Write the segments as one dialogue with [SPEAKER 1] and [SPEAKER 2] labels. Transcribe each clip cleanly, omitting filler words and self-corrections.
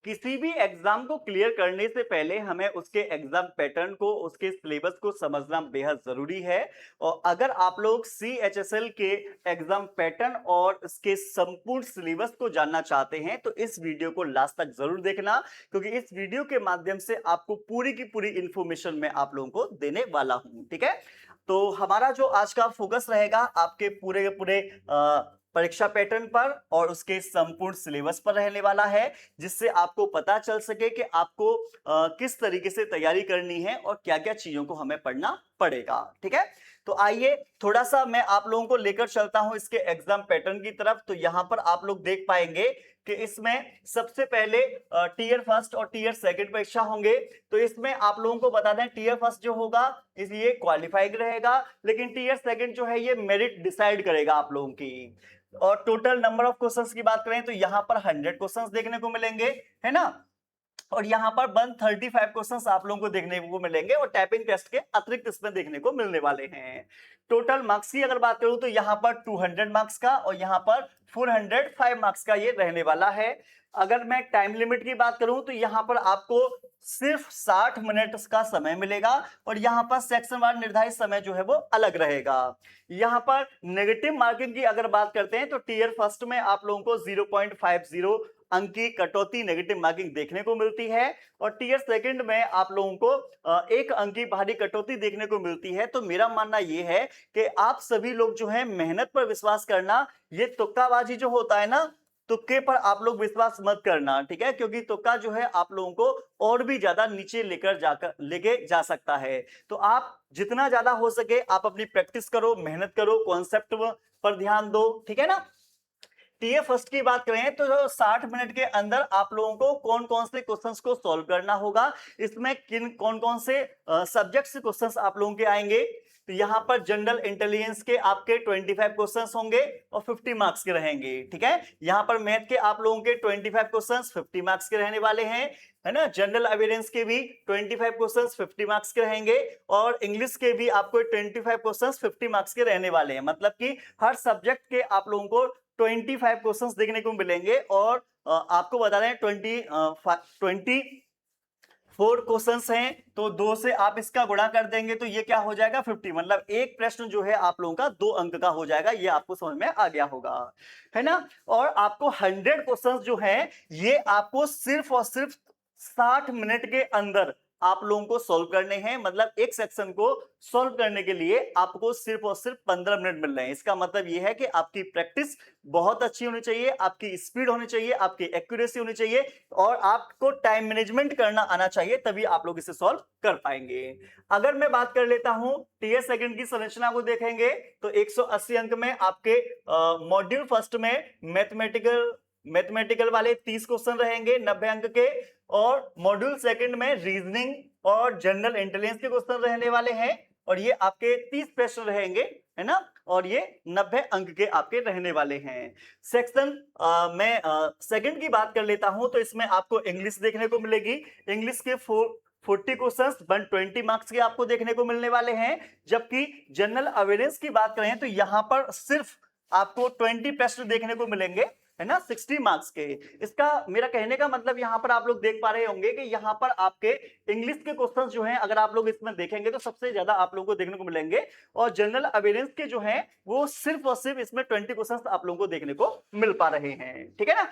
[SPEAKER 1] किसी भी एग्जाम को क्लियर करने से पहले हमें उसके एग्जाम पैटर्न को, उसके सिलेबस को समझना बेहद जरूरी है। और अगर आप लोग CHSL के एग्जाम पैटर्न और इसके संपूर्ण सिलेबस को जानना चाहते हैं तो इस वीडियो को लास्ट तक जरूर देखना, क्योंकि इस वीडियो के माध्यम से आपको पूरी की पूरी इंफॉर्मेशन मैं आप लोगों को देने वाला हूं। ठीक है, तो हमारा जो आज का फोकस रहेगा आपके पूरे के पूरे परीक्षा पैटर्न पर और उसके संपूर्ण सिलेबस पर रहने वाला है, जिससे आपको पता चल सके कि आपको किस तरीके से तैयारी करनी है और क्या क्या चीजों को हमें पढ़ना पड़ेगा। ठीक है, तो आइए थोड़ा सा मैं आप लोगों को लेकर चलता हूं इसके एग्जाम पैटर्न की तरफ। तो यहां पर आप लोग देख पाएंगे कि इसमें सबसे पहले टीयर फर्स्ट और टीयर सेकंड परीक्षा होंगे। तो इसमें आप लोगों को बता दें, टीयर फर्स्ट जो होगा ये क्वालिफाइड रहेगा, लेकिन टीयर सेकंड जो है ये मेरिट डिसाइड करेगा आप लोगों की। और टोटल नंबर ऑफ क्वेश्चंस की बात करें तो यहां पर 100 क्वेश्चंस देखने को मिलेंगे, है ना। और यहां पर 135 क्वेश्चंस आप लोगों को देखने को मिलेंगे और टाइपिंग टेस्ट के अतिरिक्त इसमें देखने को मिलने वाले हैं। टोटल मार्क्स की अगर बात करूं तो यहां पर 200 मार्क्स का और यहां पर 405 मार्क्स का ये रहने वाला है। अगर मैं टाइम लिमिट की बात करूं तो यहां पर आपको सिर्फ 60 मिनट का समय मिलेगा और यहां पर सेक्शन वार निर्धारित समय जो है वो अलग रहेगा। यहां पर नेगेटिव मार्किंग की अगर बात करते हैं तो टीयर फर्स्ट में आप लोगों को 0.50 अंक की कटौती नेगेटिव मार्किंग देखने को मिलती है और टीयर सेकंड में आप लोगों को 1 अंक की भारी कटौती देखने को मिलती है। तो मेरा मानना यह है कि आप सभी लोग जो है मेहनत पर विश्वास करना, ये तुक्काबाजी जो होता है ना, तुक्के पर आप लोग विश्वास मत करना। ठीक है, क्योंकि तुक्का जो है आप लोगों को और भी ज्यादा नीचे लेके जा सकता है। तो आप जितना ज्यादा हो सके आप अपनी प्रैक्टिस करो, मेहनत करो, कॉन्सेप्ट पर ध्यान दो। ठीक है ना। टीए फर्स्ट की बात करें तो 60 मिनट के अंदर आप लोगों को कौन कौन से क्वेश्चंस को सॉल्व करना होगा, इसमें किन कौन कौन से सब्जेक्ट से क्वेश्चंस आप लोगों के आएंगे। तो यहां पर जनरल इंटेलिजेंस के आपके 25 क्वेश्चंस होंगे और 50 मार्क्स के रहेंगे। ठीक है, यहां पर मैथ के आप लोगों के 25 क्वेश्चंस 50 मार्क्स के रहने वाले हैं, है ना। जनरल अवेयरेंस के भी 25 क्वेश्चंस 50 मार्क्स के रहेंगे और इंग्लिश के भी आपको 25 क्वेश्चंस 50 मार्क्स के रहने वाले हैं। मतलब कि हर सब्जेक्ट के आप लोगों को 25 क्वेश्चंस देखने को मिलेंगे और आपको बता दें 24 क्वेश्चंस हैं तो 2 से आप इसका गुणा कर देंगे तो ये क्या हो जाएगा 50। मतलब एक प्रश्न जो है आप लोगों का 2 अंक का हो जाएगा। ये आपको समझ में आ गया होगा, है ना। और आपको 100 क्वेश्चंस जो है ये आपको सिर्फ और सिर्फ 60 मिनट के अंदर आप लोगों को सॉल्व करने हैं। मतलब एक सेक्शन को सॉल्व करने के लिए आपको सिर्फ और सिर्फ 15 मिनट मिल रहे हैं। इसका मतलब यह है कि आपकी प्रैक्टिस बहुत अच्छी होनी चाहिए, आपकी स्पीड होनी चाहिए, आपकी एक्यूरेसी होनी चाहिए और आपको टाइम मैनेजमेंट करना आना चाहिए, तभी आप लोग इसे सॉल्व कर पाएंगे। अगर मैं बात कर लेता हूं टीयर सेकंड की संरचना को देखेंगे तो 180 अंक में आपके मॉड्यूल फर्स्ट में मैथमेटिकल वाले 30 क्वेश्चन रहेंगे 90 अंक के, और मॉड्यूल सेकंड में रीजनिंग और जनरल इंटेलिजेंस के क्वेश्चन रहने वाले हैं और ये आपके 30 प्रश्न रहेंगे, है ना। और ये 90 अंक के आपके रहने वाले हैं। सेक्शन मैं सेकंड की बात कर लेता हूं तो इसमें आपको इंग्लिश देखने को मिलेगी। इंग्लिश के 40 क्वेश्चंस 120 मार्क्स के आपको देखने को मिलने वाले हैं। जबकि जनरल अवेयरेंस की बात करें तो यहां पर सिर्फ आपको 20 प्रश्न देखने को मिलेंगे, है ना, 60 मार्क्स के। इसका मेरा कहने का मतलब यहां पर आप लोग देख पा रहे होंगे कि यहां पर आपके इंग्लिश के क्वेश्चंस जो हैं अगर आप लोग इसमें देखेंगे तो सबसे ज्यादा आप लोगों को देखने को मिलेंगे और जनरल अवेयरेंस के जो हैं वो सिर्फ और सिर्फ इसमें 20 क्वेश्चंस आप लोगों को देखने को मिल पा रहे हैं। ठीक है ना।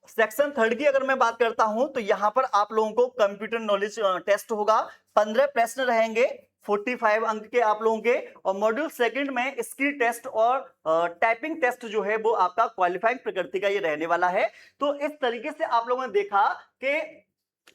[SPEAKER 1] सेक्शन थर्ड की अगर मैं बात करता हूं तो यहां पर आप लोगों को कंप्यूटर नॉलेज टेस्ट होगा। 15 प्रश्न रहेंगे 45 अंक के आप लोगों के, और मॉड्यूल सेकंड में स्किल टेस्ट और टाइपिंग टेस्ट जो है वो आपका क्वालिफाइंग प्रकृति का ये रहने वाला है। तो इस तरीके से आप लोगों ने देखा कि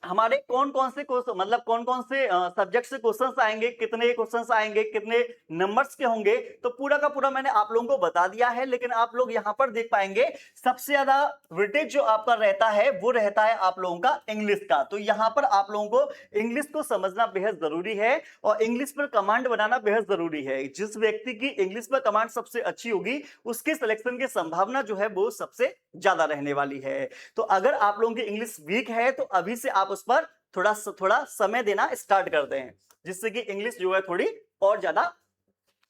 [SPEAKER 1] हमारे कौन कौन से क्वेश्चन, मतलब कौन कौन से सब्जेक्ट से क्वेश्चंस आएंगे, कितने क्वेश्चंस आएंगे, कितने नंबर्स के होंगे, तो पूरा का पूरा मैंने आप लोगों को बता दिया है। लेकिन आप लोग यहां पर देख पाएंगे सबसे ज्यादा वेटेज जो आपका रहता है वो रहता है आप लोगों का इंग्लिश का। तो यहां पर आप लोगों को इंग्लिश को समझना बेहद जरूरी है और इंग्लिश पर कमांड बनाना बेहद जरूरी है। जिस व्यक्ति की इंग्लिश पर कमांड सबसे अच्छी होगी उसके सिलेक्शन की संभावना जो है वो सबसे ज्यादा रहने वाली है। तो अगर आप लोगों की इंग्लिश वीक है तो अभी से आप उस पर थोड़ा समय देना स्टार्ट कर दें, जिससे कि इंग्लिश जो है थोड़ी और ज्यादा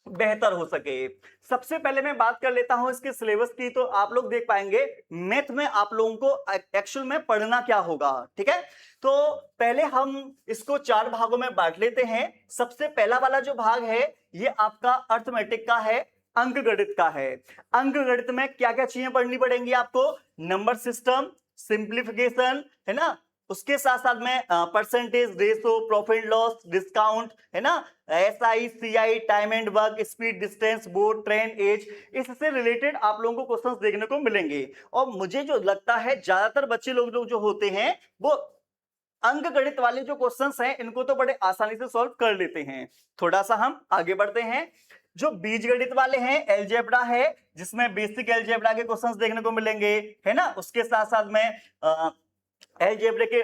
[SPEAKER 1] बेहतर हो सके। सबसे पहले मैं बात कर लेता हूं इसके सिलेबस की। तो आप लोग देख पाएंगे मैथ में आप लोगों को एक्चुअल में पढ़ना क्या होगा, ठीक है। तो पहले हम इसको 4 भागों में बांट लेते हैं। सबसे पहला वाला जो भाग है ये आपका अर्थमेटिक का है, अंक गणित का है। अंक गणित में क्या क्या चीजें पढ़नी पड़ेंगी आपको? नंबर सिस्टम, सिंप्लीफिकेशन, है ना, उसके साथ साथ में percentage, ratio, profit loss, discount, है ना, SI, CI, time and work, speed, distance, boat, train, age, इससे रिलेटेड आप लोगों को क्वेश्चंस देखने को मिलेंगे। और मुझे जो लगता है ज्यादातर बच्चे लोग जो होते हैं वो अंक गणित वाले जो क्वेश्चंस हैं इनको तो बड़े आसानी से सॉल्व कर लेते हैं। थोड़ा सा हम आगे बढ़ते हैं। जो बीज गणित वाले हैं, एलजेब्रा है, जिसमें बेसिक एलजेब्रा के क्वेश्चंस देखने को मिलेंगे, है ना, उसके साथ साथ में एलजेब्रा के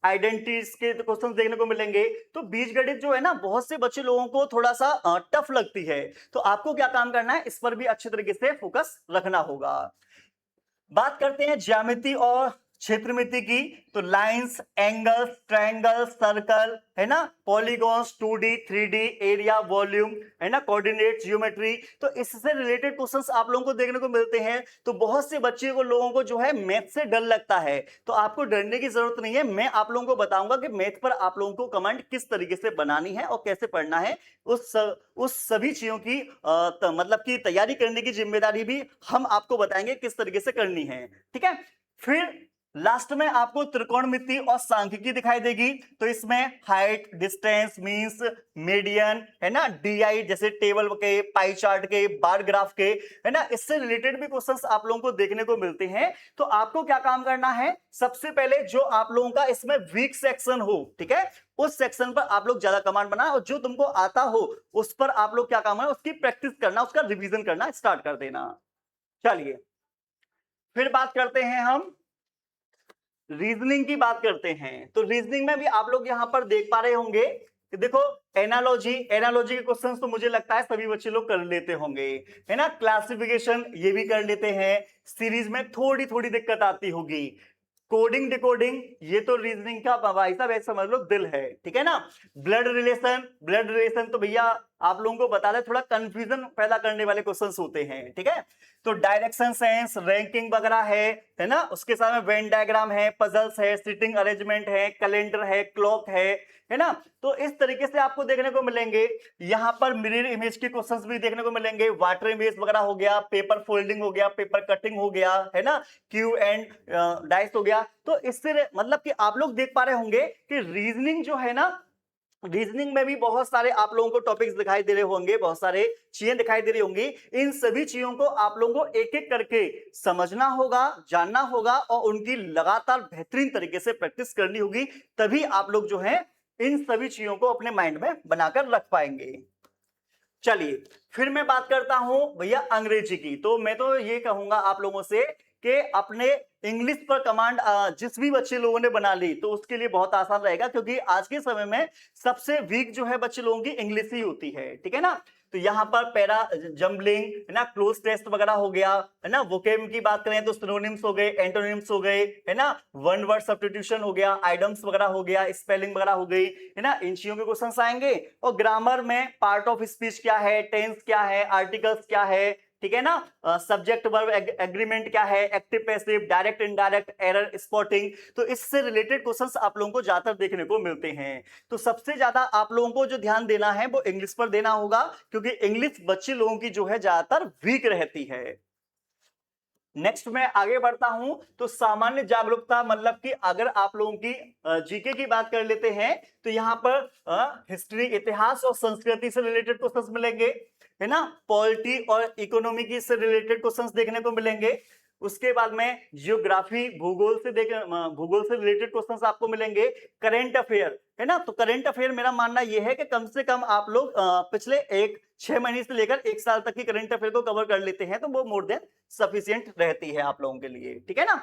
[SPEAKER 1] आइडेंटिटीज के क्वेश्चंस देखने को मिलेंगे। तो बीजगणित जो है ना बहुत से बच्चे लोगों को थोड़ा सा टफ लगती है। तो आपको क्या काम करना है, इस पर भी अच्छे तरीके से फोकस रखना होगा। बात करते हैं ज्यामिति और क्षेत्रमिति की। तो लाइंस, एंगल्स, ट्रायंगल्स, सर्कल, है ना, polygons, 2D, 3D, area, volume, है ना, कोऑर्डिनेट, ज्योमेट्री, तो इससे रिलेटेड क्वेश्चंस आप लोगों को देखने को मिलते हैं। तो बहुत से बच्चे को लोगों को जो है मैथ से डर लगता है, तो आपको डरने की जरूरत नहीं है। मैं आप लोगों को बताऊंगा कि मैथ पर आप लोगों को कमांड किस तरीके से बनानी है और कैसे पढ़ना है। उस सभी चीजों की मतलब की तैयारी करने की जिम्मेदारी भी हम आपको बताएंगे किस तरीके से करनी है, ठीक है। फिर लास्ट में आपको त्रिकोणमिति और सांख्यिकी दिखाई देगी। तो इसमें हाइट, डिस्टेंस, मीन्स, मीडियन, है ना, DI जैसे टेबल के, पाई चार्ट के, बार ग्राफ के, है ना, इससे रिलेटेड भी क्वेश्चंस आप लोगों को देखने को मिलते हैं। तो आपको क्या काम करना है, सबसे पहले जो आप लोगों का इसमें वीक सेक्शन हो, ठीक है, उस सेक्शन पर आप लोग ज्यादा कमांड बनाए और जो तुमको आता हो उस पर आप लोग क्या काम है, उसकी प्रैक्टिस करना, उसका रिवीजन करना स्टार्ट कर देना। चलिए फिर बात करते हैं हम रीजनिंग की बात करते हैं। तो रीजनिंग में भी आप लोग यहां पर देख पा रहे होंगे कि देखो एनालॉजी के क्वेश्चंस तो मुझे लगता है सभी बच्चे लोग कर लेते होंगे, है ना। क्लासिफिकेशन ये भी कर लेते हैं। सीरीज में थोड़ी थोड़ी दिक्कत आती होगी। कोडिंग डिकोडिंग ये तो रीजनिंग का भाई साहब ऐसा समझ लो दिल है, ठीक है ना। ब्लड रिलेशन तो भैया आप लोगों को बता दें थोड़ा कंफ्यूजन पैदा करने वाले क्वेश्चंस होते हैं, ठीक है। तो डायरेक्शन सेंस, रैंकिंग वगैरह है ना, उसके साथ में वेन डायग्राम है, पजल्स है, सीटिंग अरेंजमेंट है, कैलेंडर है, क्लॉक है ना। तो इस तरीके से आपको देखने को मिलेंगे। यहां पर मिरर इमेज के क्वेश्चंस भी देखने को मिलेंगे। वाटर इमेज वगैरह हो गया, पेपर फोल्डिंग हो गया, पेपर कटिंग हो गया, है ना, क्यू एंड डाइस हो गया। तो इससे मतलब कि आप लोग देख पा रहे होंगे कि रीजनिंग जो है ना, रीजनिंग में भी बहुत सारे आप लोगों को टॉपिक्स दिखाई दे रहे होंगे, बहुत सारे चीजें दिखाई दे रही होंगी। इन सभी चीजों को आप लोगों को एक एक करके समझना होगा, जानना होगा और उनकी लगातार बेहतरीन तरीके से प्रैक्टिस करनी होगी। तभी आप लोग जो है इन सभी चीजों को अपने माइंड में बनाकर रख पाएंगे। चलिए फिर मैं बात करता हूं भैया अंग्रेजी की। तो मैं तो ये कहूंगा आप लोगों से कि अपने इंग्लिश पर कमांड जिस भी बच्चे लोगों ने बना ली तो उसके लिए बहुत आसान रहेगा, क्योंकि आज के समय में सबसे वीक जो है बच्चे लोगों की इंग्लिश ही होती है, ठीक है ना। तो यहाँ पर पैरा जम्बलिंग, है ना, क्लोज टेस्ट वगैरह हो गया, है ना। वोकेब की बात करें तो सिनोनिम्स हो गए, एंटोनिम्स हो गए, है ना, वन वर्ड सब्स्टिट्यूशन हो गया, आइडम्स वगैरह हो गया, स्पेलिंग वगैरह हो गई, है ना, इन चीजों के क्वेश्चंस आएंगे। और ग्रामर में पार्ट ऑफ स्पीच क्या है, टेंस क्या है, आर्टिकल्स क्या है, ठीक है ना, सब्जेक्ट वर्ब एग्रीमेंट क्या है, active passive, direct indirect, error spotting. तो इससे रिलेटेड क्वेश्चंस आप लोगों को ज्यादातर देखने को मिलते हैं। तो सबसे ज्यादा आप लोगों को जो ध्यान देना है वो इंग्लिश पर देना होगा, क्योंकि इंग्लिश बच्चे लोगों की जो है ज्यादातर वीक रहती है। नेक्स्ट मैं आगे बढ़ता हूं। तो सामान्य जागरूकता मतलब कि अगर आप लोगों की जीके की बात कर लेते हैं तो यहां पर हिस्ट्री, इतिहास और संस्कृति से रिलेटेड क्वेश्चंस मिलेंगे, है ना। पॉलिटी और इकोनॉमी से रिलेटेड क्वेश्चंस देखने को मिलेंगे। उसके बाद में जियोग्राफी, भूगोल से रिलेटेड क्वेश्चंस आपको मिलेंगे। करंट अफेयर, है ना। तो करंट अफेयर मेरा मानना यह है कि कम से कम आप लोग पिछले 6 महीने से लेकर 1 साल तक की करंट अफेयर को कवर कर लेते हैं तो वो मोर देन सफिशिएंट रहती है आप लोगों के लिए, ठीक है ना।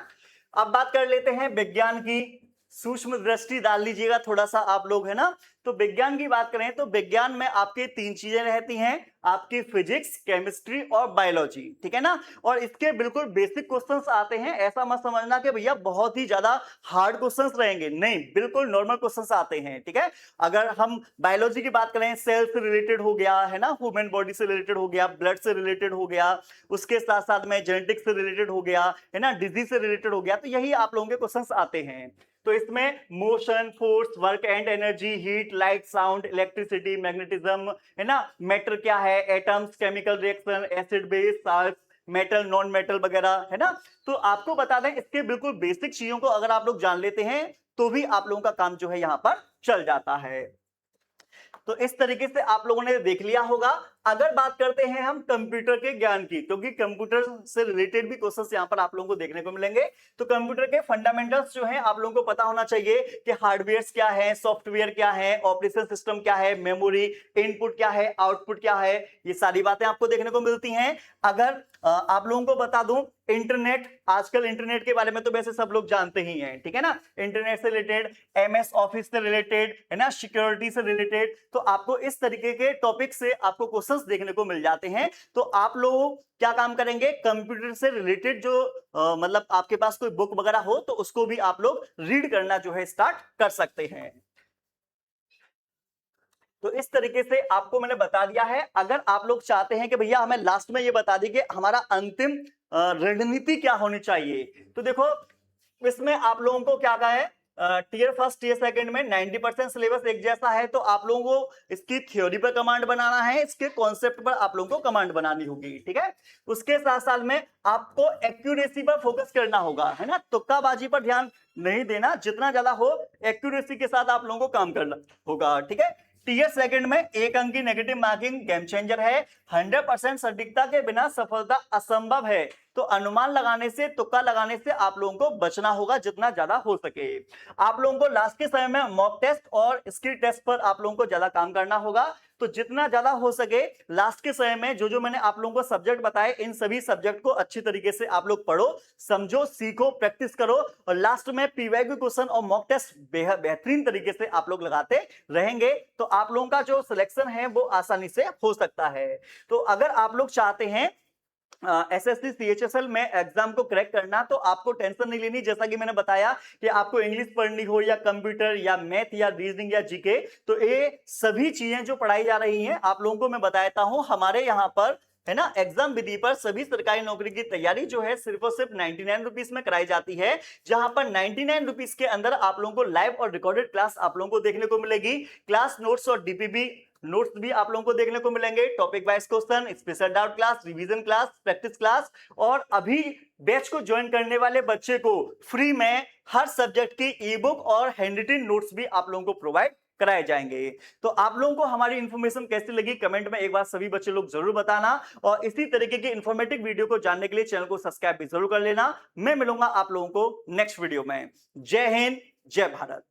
[SPEAKER 1] अब बात कर लेते हैं विज्ञान की। सूक्ष्म दृष्टि डाल लीजिएगा थोड़ा सा आप लोग, है ना। तो विज्ञान की बात करें तो विज्ञान में आपके 3 चीजें रहती हैं, आपकी फिजिक्स, केमिस्ट्री और बायोलॉजी, ठीक है ना। और इसके बिल्कुल बेसिक क्वेश्चंस आते हैं, ऐसा मत समझना कि भैया बहुत ही ज्यादा हार्ड क्वेश्चंस रहेंगे, नहीं, बिल्कुल नॉर्मल क्वेश्चंस आते हैं, ठीक है। अगर हम बायोलॉजी की बात करें, सेल से रिलेटेड हो गया, है ना, ह्यूमन बॉडी से रिलेटेड हो गया, ब्लड से रिलेटेड हो गया, उसके साथ साथ में जेनेटिक्स से रिलेटेड हो गया, है ना, डिजीज से रिलेटेड हो गया, तो यही आप लोगों के क्वेश्चंस आते हैं। तो इसमें motion, force, work and energy, heat, light, sound, electricity, magnetism, है ना, मैटर क्या है, atoms, chemical reaction, acid base, salt, metal, non metal वगैरह, है ना। तो आपको बता दें, इसके बिल्कुल बेसिक चीजों को अगर आप लोग जान लेते हैं तो भी आप लोगों का काम जो है यहां पर चल जाता है। तो इस तरीके से आप लोगों ने देख लिया होगा। अगर बात करते हैं हम कंप्यूटर के ज्ञान की, क्योंकि कंप्यूटर से रिलेटेड भी क्वेश्चंस यहां पर आप लोगों को देखने को मिलेंगे। तो कंप्यूटर के फंडामेंटल्स जो हैं आप लोगों को पता होना चाहिए कि हार्डवेयर क्या है, सॉफ्टवेयर क्या है, ऑपरेशन सिस्टम क्या है, मेमोरी, इनपुट क्या है, आउटपुट क्या है, ये सारी बातें आपको देखने को मिलती हैं। अगर आप लोगों को बता दूं, इंटरनेट, आजकल इंटरनेट के बारे में तो वैसे सब लोग जानते ही हैं, ठीक है ना। इंटरनेट से रिलेटेड, एमएस ऑफिस से रिलेटेड, है ना, सिक्योरिटी से रिलेटेड, तो आपको इस तरीके के टॉपिक से आपको क्वेश्चंस देखने को मिल जाते हैं। तो आप लोग क्या काम करेंगे, कंप्यूटर से रिलेटेड जो मतलब आपके पास कोई बुक वगैरह हो तो उसको भी आप लोग रीड करना जो है स्टार्ट कर सकते हैं। तो इस तरीके से आपको मैंने बता दिया है। अगर आप लोग चाहते हैं कि भैया हमें लास्ट में ये बता दी कि हमारा अंतिम रणनीति क्या होनी चाहिए, तो देखो इसमें आप लोगों को क्या कहा है, टीयर फर्स्ट टीयर सेकंड में 90% सिलेबस एक जैसा है, तो आप लोगों को इसकी थ्योरी पर कमांड बनाना है, इसके कॉन्सेप्ट पर आप लोगों को कमांड बनानी होगी, ठीक है। उसके साथ साथ में आपको एक्यूरेसी पर फोकस करना होगा, है ना, तुक्काबाजी पर ध्यान नहीं देना, जितना ज्यादा हो एक्यूरेसी के साथ आप लोगों को काम करना होगा, ठीक है। टीयर सेकंड में 1 अंक की नेगेटिव मार्किंग गेम चेंजर है। 100% सटीकता के बिना सफलता असंभव है, तो अनुमान लगाने से, तुक्का लगाने से आप लोगों को बचना होगा जितना ज्यादा हो सके। आप लोगों को लास्ट के समय में मॉक टेस्ट और स्किल टेस्ट पर आप लोगों को ज्यादा काम करना होगा। तो जितना ज्यादा हो सके लास्ट के समय में जो जो मैंने आप लोगों को सब्जेक्ट बताए, इन सभी सब्जेक्ट को अच्छी तरीके से आप लोग पढ़ो, समझो, सीखो, प्रैक्टिस करो, और लास्ट में पीवाईक्यू क्वेश्चन और मॉक टेस्ट बेहतरीन तरीके से आप लोग लगाते रहेंगे, तो आप लोगों का जो सिलेक्शन है वो आसानी से हो सकता है। तो अगर आप लोग चाहते हैं एसएससी सीएचएसएल में एग्जाम को क्रैक करना, तो आपको टेंशन नहीं लेनी। जैसा कि मैंने बताया कि आपको इंग्लिश पढ़नी हो या कंप्यूटर या मैथ या रीजनिंग या जीके, तो ये सभी चीजें जो पढ़ाई जा रही हैं आप लोगों को मैं बताता हूं, हमारे यहाँ पर, है ना, एग्जाम विधि पर सभी सरकारी नौकरी की तैयारी जो है सिर्फ और सिर्फ 99 रुपीज में कराई जाती है, जहां पर 99 रुपीज के अंदर आप लोगों को लाइव और रिकॉर्डेड क्लास आप लोगों को देखने को मिलेगी। क्लास नोट्स और डीपीबी नोट्स भी आप लोगों को देखने को मिलेंगे, topic wise question, special doubt class, revision class, practice class, और अभी बैच को ज्वाइन करने वाले बच्चे को फ्री में हर सब्जेक्ट की ई बुक और हैंड रिटन नोट्स भी आप लोगों को प्रोवाइड कराए जाएंगे। तो आप लोगों को हमारी इंफॉर्मेशन कैसी लगी कमेंट में एक बार सभी बच्चे लोग जरूर बताना, और इसी तरीके की इंफॉर्मेटिव वीडियो को जानने के लिए चैनल को सब्सक्राइब भी जरूर कर लेना। मैं मिलूंगा आप लोगों को नेक्स्ट वीडियो में। जय हिंद, जय भारत।